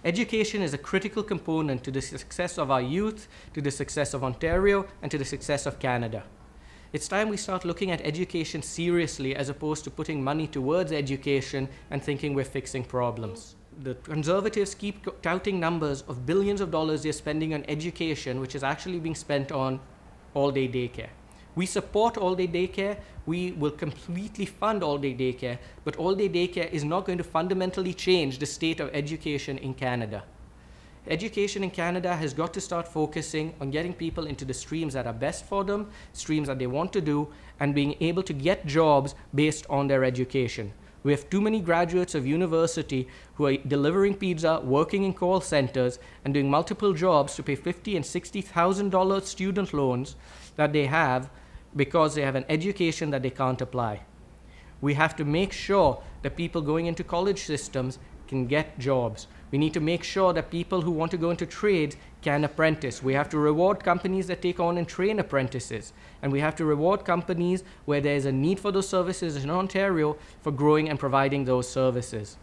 Education is a critical component to the success of our youth, to the success of Ontario, and to the success of Canada. It's time we start looking at education seriously as opposed to putting money towards education and thinking we're fixing problems. The Conservatives keep touting numbers of billions of dollars they're spending on education, which is actually being spent on all-day daycare. We support all-day daycare. We will completely fund all-day daycare, but all-day daycare is not going to fundamentally change the state of education in Canada. Education in Canada has got to start focusing on getting people into the streams that are best for them, streams that they want to do, and being able to get jobs based on their education. We have too many graduates of university who are delivering pizza, working in call centers, and doing multiple jobs to pay $50,000 and $60,000 student loans that they have because they have an education that they can't apply. We have to make sure that people going into college systems can get jobs. We need to make sure that people who want to go into trades can apprentice. We have to reward companies that take on and train apprentices. And we have to reward companies where there is a need for those services in Ontario for growing and providing those services.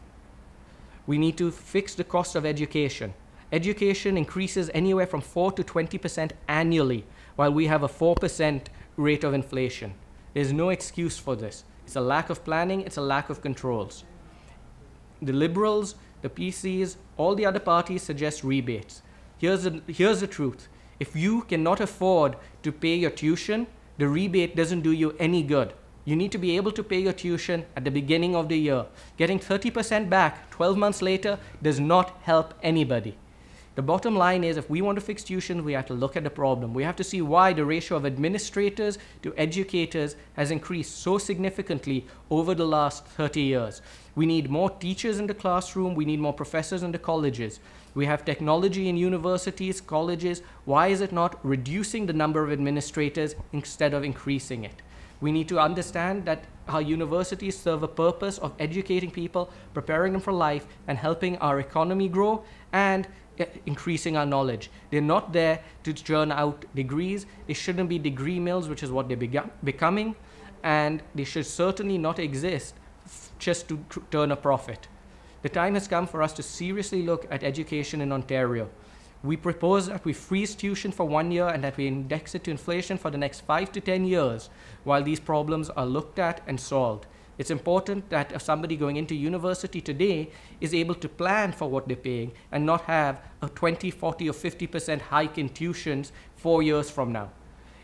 We need to fix the cost of education. Education increases anywhere from 4 to 20% annually, while we have a 4% rate of inflation. There's no excuse for this. It's a lack of planning, it's a lack of controls. The Liberals, the PCs, all the other parties suggest rebates. Here's the truth. If you cannot afford to pay your tuition, the rebate doesn't do you any good. You need to be able to pay your tuition at the beginning of the year. Getting 30% back 12 months later does not help anybody. The bottom line is, if we want to fix tuition, we have to look at the problem. We have to see why the ratio of administrators to educators has increased so significantly over the last 30 years. We need more teachers in the classroom. We need more professors in the colleges. We have technology in universities, colleges. Why is it not reducing the number of administrators instead of increasing it? We need to understand that our universities serve a purpose of educating people, preparing them for life, and helping our economy grow and increasing our knowledge. They're not there to churn out degrees. They shouldn't be degree mills, which is what they're becoming, and they should certainly not exist just to turn a profit. The time has come for us to seriously look at education in Ontario. We propose that we freeze tuition for 1 year and that we index it to inflation for the next 5 to 10 years while these problems are looked at and solved. It's important that if somebody going into university today is able to plan for what they're paying and not have a 20, 40, or 50% hike in tuitions 4 years from now.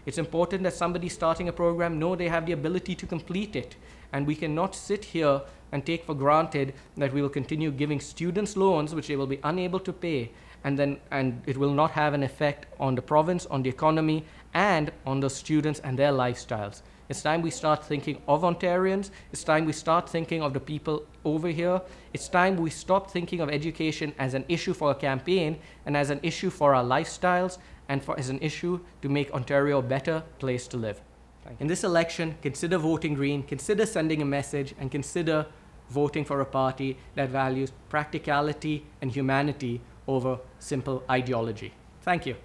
It's important that somebody starting a program know they have the ability to complete it. And we cannot sit here and take for granted that we will continue giving students loans which they will be unable to pay, and it will not have an effect on the province, on the economy, and on the students and their lifestyles. It's time we start thinking of Ontarians. It's time we start thinking of the people over here. It's time we stop thinking of education as an issue for a campaign and as an issue for our lifestyles and as an issue to make Ontario a better place to live. In this election, consider voting Green, consider sending a message, and consider voting for a party that values practicality and humanity over simple ideology. Thank you.